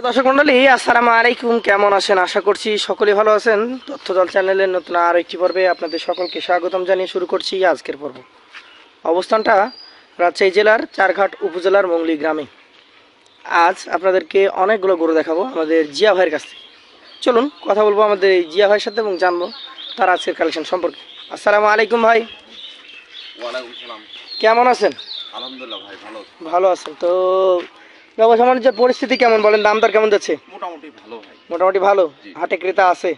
দর্শক মন্ডলী, আসসালামু আলাইকুম। কেমন আছেন? আশা করছি সকলেই ভালো আছেন। তথ্যদল চ্যানেলের নতুন আর একটি পর্বে আপনাদের সকলকে স্বাগতম জানিয়ে শুরু করছি আজকের পর্ব। অবস্থানটা রাজশাহী জেলার চারঘাট উপজেলার মংলি গ্রামে। আজ আপনাদেরকে অনেকগুলো গরু দেখাবো আমাদের জিয়া ভাইয়ের কাছ থেকে। চলুন কথা বলবো আমাদের এই জিয়া ভাইয়ের সাথে এবং জানবো তার আজকের কালেকশন সম্পর্কে। আসসালামু আলাইকুম ভাই। ওয়ালাইকুম সালাম। কেমন আছেন? আলহামদুলিল্লাহ ভাই, ভালো। ভালো আছেন তো? ব্যবসা বাণিজ্যের পরিস্থিতি কেমন বলেন? দাম দর কেমন যাচ্ছে? মোটামুটি ভালো ভাই। মোটামুটি ভালো। জি। হাটে ক্রেতা আছে?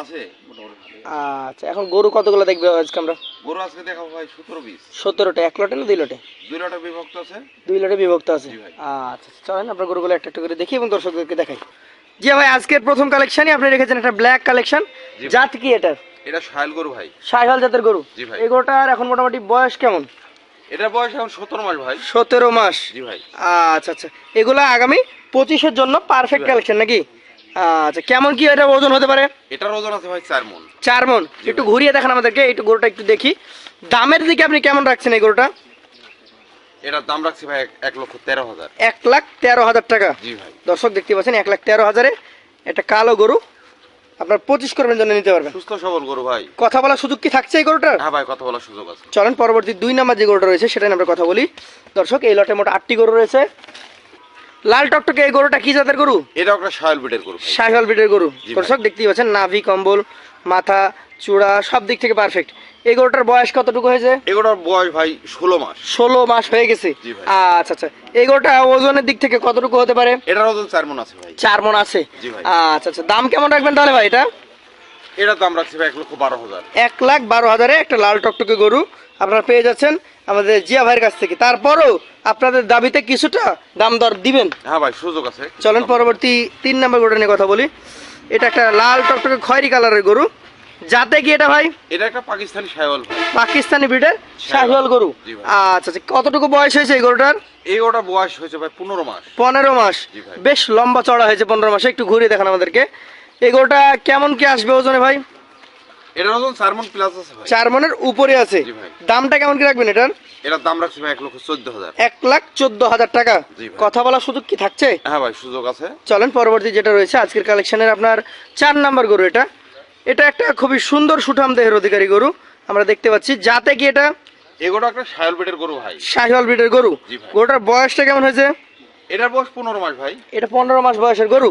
আছে মোটামুটি ভালো। আচ্ছা, এখন গরু কতগুলো দেখবে আজকে আমরা? গরু আজকে দেখাবো ভাই 17-20। 17টা। এক লটে না দুই লটে? দুই লটে বিভক্ত আছে। দুই লটে বিভক্ত আছে। জি ভাই। আচ্ছা, চলেন আমরা গরুগুলো একটা একটা করে দেখি এবং দর্শকদেরকে দেখাই। জি ভাই, আজকের প্রথম কালেকশনই আপনি রেখেছেন একটা ব্ল্যাক কালেকশন। জি ভাই। জাত কি এটার? এটা শাইল গরু ভাই। শাহিওয়াল জাতের গরু। জি ভাই। এই গরুটার এখন মোটামুটি বয়স কেমন? এটার বয়স এখন 17 মাস ভাই। 17 মাস। জি ভাই। আচ্ছা আচ্ছা, এগুলা আগামী 25-এর জন্য পারফেক্ট জি ভাই। কালেকশন নাকি? আচ্ছা, কেমন কি এটা ওজন হতে পারে? এটার ওজন আছে ভাই 4 মণ। 4 মণ। জি একটু ভাই। ঘুরিয়ে দেখান আমাদেরকে, একটু গরুটা একটু দেখি। দামের দিকে আপনি কেমন রাখছেন এই গরুটা? এটার দাম রাখছি ভাই 1,13,000। 1,13,000 টাকা। জি ভাই। দর্শক দেখতে পাচ্ছেন 1,13,000-এ একটা কালো গরু আপনার 25 করবেন জন্য নিতে পারবেন। সুস্থ সবল গরু ভাই। কথা বলার সুযোগ কি থাকছে এই গরুটার? হ্যাঁ ভাই, কথা বলার সুযোগ আছে। চলেন পরবর্তী 2 নাম্বার যে গরুটা রয়েছে সেটা নিয়ে আমরা কথা বলি। দর্শক, এই লটে মোট 8টি গরু রয়েছে। লাল টকটকে এই গরুটা কি জাতের গরু? এটা একটা শাইল বিটের গরু ভাই। শাহিওয়াল ব্রিডের গরু। জি ভাই। দর্শক দেখতেই পাচ্ছেন নাভি, কম্বল, মাথা, চূড়া সব দিক থেকে পারফেক্ট। এই গরুটার বয়স কতটুকু হয়েছে? এগুলোর বয়স ভাই 16 মাস। 16 মাস হয়ে গেছে। জি ভাই। আচ্ছা আচ্ছা, এই গরুটা ওজনের দিক থেকে কতটুকু হতে পারে? এটার ওজন 4 মণ আছে ভাই। 4 মণ আছে। জি ভাই। আচ্ছা আচ্ছা, দাম কেমন রাখবেন তাহলে ভাই এটা? এটার দাম রাখছি ভাই 1,12,000। 1,12,000-এ একটা লাল টকটকে গরু আপনারা পেয়ে যাচ্ছেন আমাদের জিয়া ভাইয়ের কাছ থেকে। তারপরও আপনাদের দাবিতে কিছুটা দাম দর দিবেন। হ্যাঁ ভাই, সুযোগ আছে। চলেন পরবর্তী 3 নাম্বার গরুটা নিয়ে কথা বলি। এটা একটা লাল টকটকে খয়েরি কালারের গরু। যাতে কি এটা ভাই? এটা একটা পাকিস্তানি শাইওয়াল ভাই। পাকিস্তানি ব্রিডের শাহিওয়াল গরু। জি ভাই। আচ্ছা আচ্ছা, কতটুকু বয়স হয়েছে এই গরুটার? এই গরুটার বয়স হয়েছে ভাই 15 মাস। 15 মাস। জি ভাই। বেশ লম্বা চড়া হয়েছে 15 মাসে। একটু ঘুরিয়ে দেখান আমাদেরকে। এই গরুটা কেমন কি আসবে ওজনে ভাই? এটার ওজন 4 মণ প্লাস আছে ভাই। 4 মণের উপরে আছে। জি ভাই। দামটা কেমন কি রাখবেন এটার? এটার দাম রাখছি ভাই 1,14,000। 1,14,000 টাকা। জি ভাই। কথা বলার সুযোগ কি থাকছে? হ্যাঁ ভাই, সুযোগ আছে। চলেন পরবর্তী যেটা রয়েছে আজকের কালেকশনের আপনার 4 নাম্বার গরু। এটা এটা একটা খুবই সুন্দর সুঠাম দেহের অধিকারী গরু আমরা দেখতে পাচ্ছি। যাতে কি এটা? এই গরুটা একটা শাইওয়াল বিটের গরু ভাই। শাহিওয়াল ব্রিডের গরু। জি ভাই। গরুটার বয়সটা কেমন হয়েছে? এটার বয়স 15 মাস ভাই। এটা 15 মাস বয়সের গরু।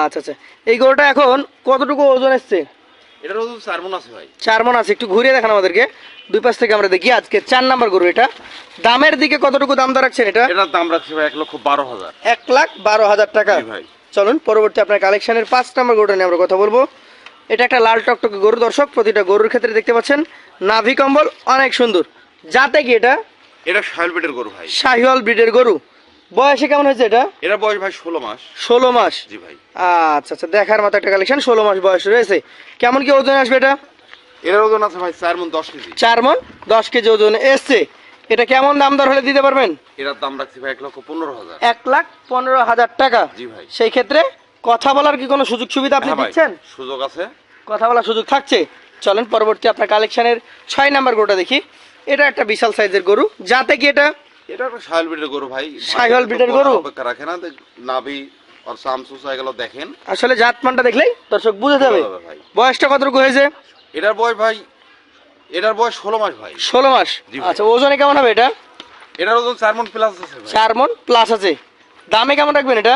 আচ্ছা আচ্ছা, এই গরুটা এখন কতটুকু ওজন এসছে? এটার ওজন 4 মণ আছে ভাই। 4 মণ আছে। একটু ঘুরিয়ে দেখান আমাদেরকে, দুই পাশ থেকে আমরা দেখি। আজকে 4 নাম্বার গরু। এটা দামের দিকে কতটুকু দাম দর রাখছেন এটা? এটার দাম রাখছি ভাই 1,12,000। 1,12,000 টাকা। জি ভাই। চলুন পরবর্তী আপনার কালেকশনের 5 নাম্বার গরুটা নিয়ে আমরা কথা বলবো। এটা একটা লাল টকটকে গরু। দর্শক, প্রতিটা গরুর ক্ষেত্রে দেখতে পাচ্ছেন নাভি কম্বল অনেক সুন্দর। যাতে কি এটা? এটা শাইওয়াল বিটের গরু ভাই। শাহিওয়াল ব্রিডের গরু। বয়সে কেমন হয়েছে এটা? এটার বয়স ভাই 16 মাস। 16 মাস। জি ভাই। আচ্ছা আচ্ছা, দেখার মতো একটা কালেকশন। 16 মাস বয়স রয়েছে। কেমন কি ওজন আসবে এটা? এটার ওজন আছে ভাই 4 মণ 10 কেজি। 4 মণ 10 কেজি ওজন এসছে। এটা কেমন দাম দর হলে দিতে পারবেন? এটার দাম রাখছি ভাই 1,15,000। 1,15,000 টাকা। জি ভাই। সেই ক্ষেত্রে কথা বলার কি কোনো সুযোগ সুবিধা আপনি হ্যাঁ ভাই, দিচ্ছেন? সুযোগ আছে। কথা বলার সুযোগ থাকছে। চলেন পরবর্তী আপনার কালেকশনের 6 নাম্বার গরুটা দেখি। এটা একটা বিশাল সাইজের গরু। যাতে কি এটা? এটা একটা শাইওয়াল বিটের গরু ভাই। শাহিওয়াল ব্রিডের গরু। অপেক্ষা রাখে না, নাভি আর সামসুসা এগুলো দেখেন। আসলে জাতমানটা দেখলেই দর্শক বুঝে যাবে। বুঝে যাবে ভাই। বয়সটা কতটুকু হয়েছে? এটার বয়স ভাই, এটার বয়স 16 মাস ভাই। 16 মাস। জি ভাই। আচ্ছা, ওজনে কেমন হবে এটা? এটার ওজন 4 মণ প্লাস আছে ভাই। 4 মণ প্লাস আছে। দামে কেমন রাখবেন এটা?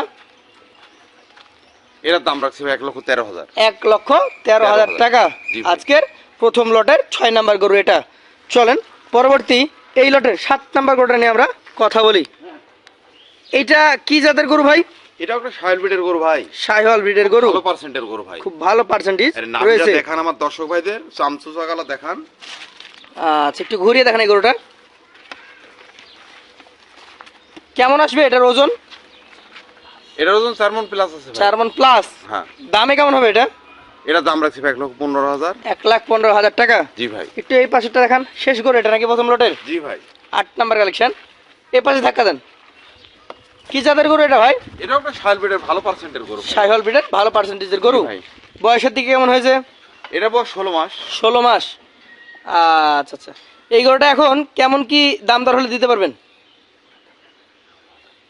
এটার দাম রাখছি ভাই 1,13,000। 1,13,000 টাকা। জি ভাই। আজকের প্রথম লটের 6 নাম্বার গরু এটা। চলেন পরবর্তী এই লটের 7 নাম্বার গরুটা নিয়ে আমরা কথা বলি। এটা কি জাতের গরু ভাই? এটা একটা শাইওয়াল বিটের গরু ভাই। শাহিওয়াল ব্রিডের গরু। ভালো পার্সেন্টের গরু ভাই। খুব ভালো পার্সেন্টেজ আরে নাভিটা রয়েছে। দেখান আমার দর্শক ভাইদের, সামসুসা গালা দেখান। আচ্ছা, একটু ঘুরিয়ে দেখেন এই গরুটা কেমন আসবে এটার ওজন? এটার ওজন 4 মণ প্লাস আছে ভাই। 4 মণ প্লাস। হ্যাঁ। দামে কেমন হবে এটা? এটার দাম রাখছি ভাই 1,15,000। 1,15,000 টাকা। জি ভাই। একটু এই পাশেরটা দেখান। শেষ গরু এটা নাকি প্রথম লটের? জি ভাই। 8 নাম্বার কালেকশন। এই পাশে ধাক্কা দেন। কি জাতের গরু এটা ভাই? এটা একটা শাইওয়াল বিটের ভালো পার্সেন্টের গরু ভাই। শাহিওয়াল ব্রিডের ভালো পার্সেন্টেজের গরু। জি ভাই। বয়সের দিকে কেমন হয়েছে? এটা বয়স 16 মাস। 16 মাস। আচ্ছা আচ্ছা, এই গরুটা এখন কেমন কি দাম দর হলে দিতে পারবেন?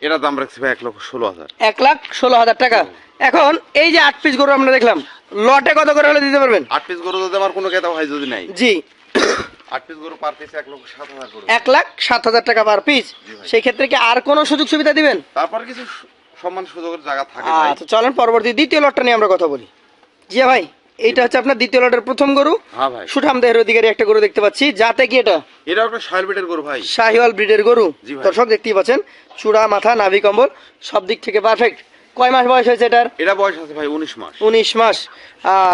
এটার দাম রাখছি ভাই 1,16,000। 1,16,000 টাকা। এখন এই যে 8 পিস গরু আমরা দেখলাম, লটে কত করে হলে দিতে পারবেন? 8 পিস গরু যদি আমার কোনো কেতা ভাই যদি নাই, জি 8 পিস গরু পার পিস 1,07,000 করে। 1,07,000 টাকা পার পিস। ভাই। সেই ক্ষেত্রে কি আর কোনো সুযোগ সুবিধা দিবেন? তারপর কিছু সম্মান সুযোগের জায়গা থাকে ভাই। আচ্ছা চলেন পরবর্তী দ্বিতীয় লটটা নিয়ে আমরা কথা বলি। জি ভাই, এইটা হচ্ছে আপনার দ্বিতীয় লটের প্রথম গরু। হ্যাঁ ভাই, সুঠাম দেহের অধিকারী একটা গরু দেখতে পাচ্ছি, যাতে কি এটা এটা একটা শাইল বিটের গরু ভাই। শাহিওয়াল ব্রিডের গরু। জি ভাই। দর্শক দেখতেই পাচ্ছেন, চূড়া, মাথা, নাভি কম্বল সব দিক থেকে পারফেক্ট। কয় মাস বয়স হয়েছে এটার? এটা বয়স আছে ভাই 19 মাস। 19 মাস।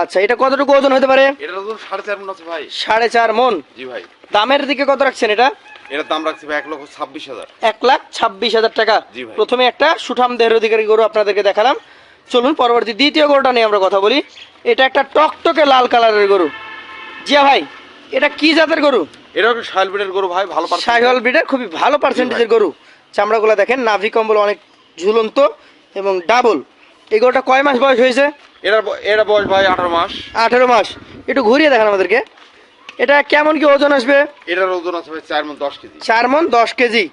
আচ্ছা, এটা কতটুকু ওজন হতে পারে? এটার ওজন 4.5 মণ আছে ভাই। 4.5 মণ। জি ভাই। দামের দিকে কত রাখছেন এটা? এটার দাম রাখছি ভাই 1,26,000। 1,26,000 টাকা। জি ভাই। প্রথমে একটা সুঠাম দেহের অধিকারী গরু আপনাদেরকে দেখালাম। চলুন পরবর্তী দ্বিতীয় গরুটা নিয়ে আমরা কথা বলি। এটা একটা টকটকে লাল কালারের গরু। জিয়া ভাই, এটা কি জাতের গরু? এটা একটা শাইল বিটের গরু ভাই, ভালো পার্সেন্ট। শাহিওয়াল ব্রিডের খুবই ভালো পার্সেন্টেজের গরু। চামড়াগুলো দেখেন, নাভি কম্বল অনেক ঝুলন্ত এবং ডাবল। এই গরুটা কয় মাস বয়স হয়েছে? এটা বয়স ভাই 18 মাস। 18 মাস। একটু ঘুরিয়ে দেখান আমাদেরকে। এটা কেমন কি ওজন আসবে? এটার ওজন আছে ভাই 4 মণ 10 কেজি। 4 মণ 10 কেজি।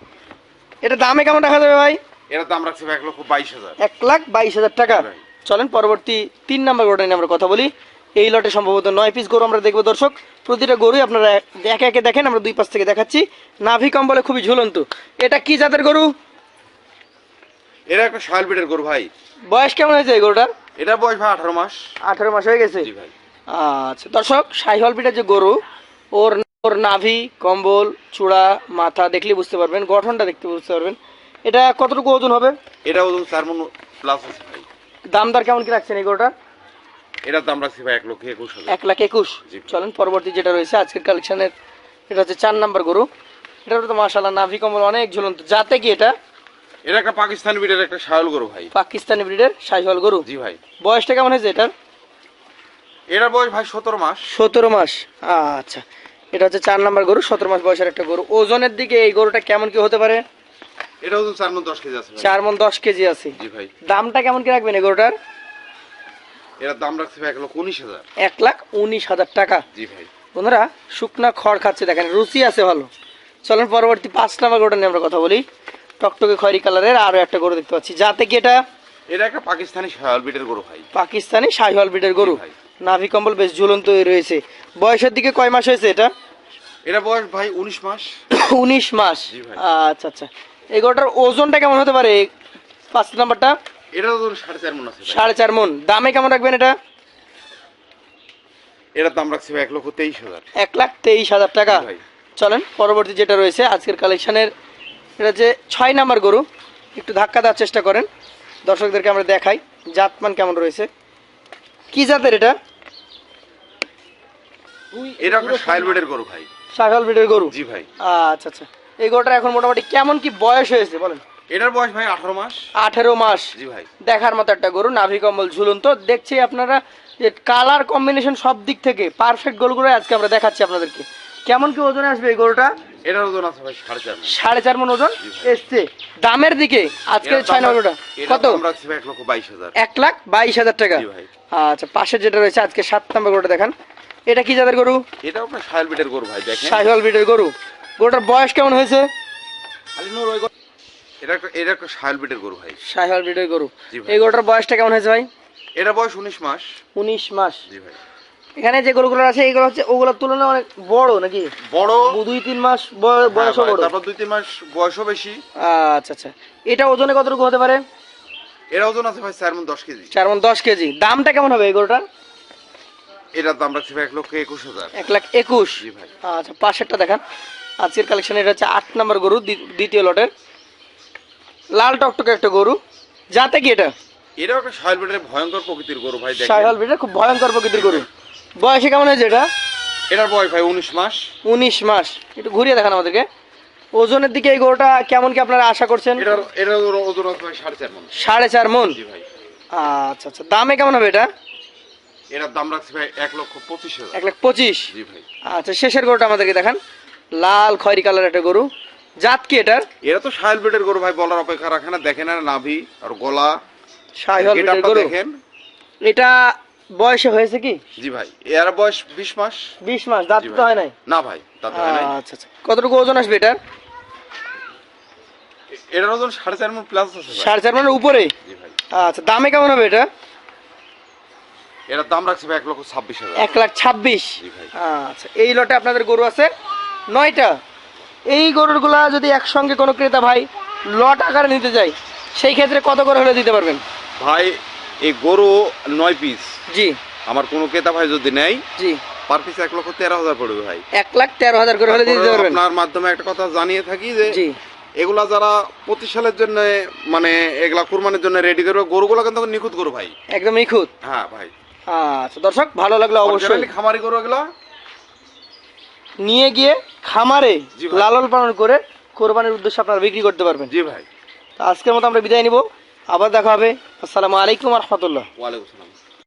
এটা দামে কেমন রাখা যাবে ভাই? এটার দাম রাখছি ভাই 1,22,000। 1,22,000 টাকা। ভাই। চলেন পরবর্তী 3 নম্বর গরুটা নিয়ে আমরা কথা বলি। এই লটে সম্ভবত 9 পিস গরু আমরা দেখবো দর্শক। প্রতিটা গরুই আপনারা একে একে দেখেন, আমরা দুই পাশ থেকে দেখাচ্ছি। নাভি কম্বলে খুবই ঝুলন্ত। এটা কি জাতের গরু? এটা একটা শাইল বিটের গরু ভাই। বয়স কেমন হয়েছে এই গরুটার? এটা বয়স ভাই 18 মাস। 18 মাস হয়ে গেছে। জি ভাই। আচ্ছা দর্শক, শাহিওয়াল ব্রিডের যে গরু, ওর ওর নাভি কম্বল, চূড়া, মাথা দেখলে বুঝতে পারবেন, গঠনটা দেখতে বুঝতে পারবেন। এটা কতটুকু ওজন হবে? এটা ওজন 4 মণ প্লাস আছে ভাই। দাম দর কেমন কি রাখছেন এই গরুটার? এটার দাম রাখছি ভাই 1,21,000। 1,21,000। জি। চলেন পরবর্তী যেটা রয়েছে আজকের কালেকশনের, এটা হচ্ছে 4 নাম্বার গরু। এটার তো মাশাআল্লাহ নাভি কম্বল অনেক ঝুলন্ত। যাতে কি এটা? এটা একটা পাকিস্তানি বিটের একটা শাইল গরু ভাই। পাকিস্তানি ব্রিডের শাহিওয়াল গরু। জি ভাই। বয়সটা কেমন হয়েছে এটার? এটার বয়স ভাই 17 মাস। 17 মাস। আচ্ছা, এটা হচ্ছে 4 নাম্বার গরু, 17 মাস বয়সের একটা গরু। ওজনের দিকে এই গরুটা কেমন কি হতে পারে? এটা ওজন 4 মণ 10 কেজি আছে ভাই। 4 মণ 10 কেজি আছে। জি ভাই। দামটা কেমন কি রাখবেন এই গরুটার? এটার দাম রাখছি ভাই 1,19,000। 1,19,000 টাকা। জি ভাই। বন্ধুরা, শুকনা খড় খাচ্ছে দেখেন, রুচি আছে ভালো। চলেন পরবর্তী 5 নাম্বার গরুটা নিয়ে আমরা কথা বলি। টকটকে খয়েরি কালারের আরো একটা গরু দেখতে পাচ্ছি। যাতে কি এটা? এটা একটা পাকিস্তানি শাইল বিটের গরু ভাই। পাকিস্তানি শাহিওয়াল ব্রিডের গরু। জি ভাই। নাভি কম্বল বেশ ঝুলন্ত রয়েছে। বয়সের দিকে কয় মাস হয়েছে এটা? এটা বয়স ভাই 19 মাস। 19 মাস। জি ভাই। আচ্ছা আচ্ছা, এই গরুটার ওজনটা কেমন হতে পারে? 5 নাম্বারটা এটার ওজন 4.5 মণ আছে ভাই। 4.5 মণ। দামে কেমন রাখবেন এটা? এটার দাম রাখছি ভাই 1,23,000। 1,23,000 টাকা। জি ভাই। চলেন পরবর্তী যেটা রয়েছে আজকের কালেকশনের, এটা হচ্ছে 6 নাম্বার গরু। একটু ধাক্কা দেওয়ার চেষ্টা করেন, দর্শকদেরকে আমরা দেখাই জাতমান কেমন রয়েছে। কি জাতের এটা? এটা একটা শাইল বিটের গরু ভাই। শাহিওয়াল ব্রিডের গরু। জি ভাই। আচ্ছা আচ্ছা, এই গরুটার এখন মোটামুটি কেমন কি বয়স হয়েছে বলেন? এটার বয়স ভাই 18 মাস। 18 মাস। জি ভাই। দেখার মতো একটা গরু, নাভি কম্বল ঝুলন্ত। দেখছি আপনারা যে কালার কম্বিনেশন সব দিক থেকে পারফেক্ট গরুগুলো আজকে আমরা দেখাচ্ছি আপনাদেরকে। কেমন কি ওজনে আসবে এই গরুটা? এটার ওজন আছে ভাই 4.5 মণ। 4.5 মণ ওজন জি ভাই। এসছে। দামের দিকে আজকে এটার 6 দাম নম্বরটা এটার কত? দাম রাখছি ভাই 1,22,000। 1,22,000 টাকা। জি ভাই। আচ্ছা, পাশে যেটা রয়েছে আজকে 7 নম্বর গরুটা দেখান। এটা কি জাতের গরু? এটাও একটা শাইল বিটের গরু ভাই, দেখেন। শাহিওয়াল ব্রিডের গরু। গরুটার বয়স কেমন হয়েছে? এটা একটা শাইল বিটের গরু ভাই। শাহিওয়াল ব্রিডের গরু। জি ভাই। এই গরুটার বয়সটা কেমন হয়েছে ভাই? এটা বয়স 19 মাস। 19 মাস। জি ভাই। এখানে যে গরুগুলো আছে এগুলো হচ্ছে ওগুলোর তুলনায় অনেক বড় নাকি? বড়। 2-3 মাস বয়সও হ্যাঁ ভাই, বড়। তারপর 2-3 মাস বয়সও বেশি। আচ্ছা আচ্ছা, এটা ওজনে কতটুকু হতে পারে? এর ওজন আছে ভাই 4 মণ 10 কেজি। 4 মণ 10 কেজি। দামটা কেমন হবে এই গরুটার? এটার দাম রাখছি ভাই 1,21,000। 1,21,000। জি ভাই। আচ্ছা, পাশেরটা দেখান। আজকের কালেকশন এটা হচ্ছে 8 নম্বর গরু, দ্বিতীয় লটের। লাল টকটকে একটা গরু। যাতে কি এটা? এটাও একটা শাইল বিটের ভয়ঙ্কর প্রকৃতির গরু ভাই, দেখেন। শাহিওয়াল ব্রিডের খুব ভয়ঙ্কর প্রকৃতির গরু। বয়সে কেমন হয়েছে এটা? এটার বয়স ভাই 19 মাস। 19 মাস। একটু ঘুরিয়ে দেখান আমাদেরকে। ওজনের দিকে এই গরুটা কেমন কি আপনারা আশা করছেন? এটার ওজন আছে ভাই 4.5 মণ। 4.5 মণ। জি ভাই। আচ্ছা আচ্ছা, দামে কেমন হবে এটা? এটার দাম রাখছি ভাই 1,25,000। 1,25,000। জি ভাই। আচ্ছা, শেষের গরুটা আমাদেরকে দেখান। লাল খয়েরি কালার একটা গরু। জাত কি এটার? এরা তো শাইল বিটের গরু ভাই, বলার অপেক্ষা রাখে না। দেখেন আর নাভি আর গলা, শাহিওয়াল ব্রিডের গেটআপটা গরু। দেখেন। এটা বয়সে হয়েছে কি? জি ভাই। এর বয়স 20 মাস। 20 মাস। দাঁত জি তো ভাই। হয় নাই? না ভাই, তাতে হয় নাই। আচ্ছা আচ্ছা, কতটুকু ওজন আসবে এটার? এটার ওজন 4.5 মণ প্লাস আছে ভাই। 4.5 মণের উপরে। জি ভাই। আচ্ছা, দামে কেমন হবে এটা? এটার দাম রাখছি ভাই 1,26,000। 1,26,000। জি ভাই। আচ্ছা, এই লটে আপনাদের গরু আছে 9টা। এই গরুগুলা যদি একসঙ্গে কোনো ক্রেতা ভাই লট আকারে নিতে যায়, সেই ক্ষেত্রে কত করে হলে দিতে পারবেন? ভাই এই গরু 9 পিস জি আমার কোনো ক্রেতা ভাই যদি নেয়, জি, পার পিস 1,13,000 পড়বে ভাই। 1,13,000 করে হলে দিতে পারবেন। আপনার মাধ্যমে একটা কথা জানিয়ে থাকি যে জি, এগুলা যারা প্রতিষ্ঠানের জন্য মানে এগুলা কুরবানির জন্য রেডি করবে, গরুগুলা কিন্তু নিখুঁত গরু ভাই। একদম নিখুঁত। হ্যাঁ ভাই। আচ্ছা দর্শক, ভালো লাগলে অবশ্যই Originally খামারি গরু এগুলা। নিয়ে গিয়ে খামারে জি ভাই। লালন পালন করে কোরবানির উদ্দেশ্যে আপনারা বিক্রি করতে পারবেন। জি ভাই। তো আজকের মতো আমরা বিদায় নিব, আবার দেখা হবে। আসসালামু আলাইকুম রহমতুল্লাহ। ওয়ালাইকুম আসসালাম।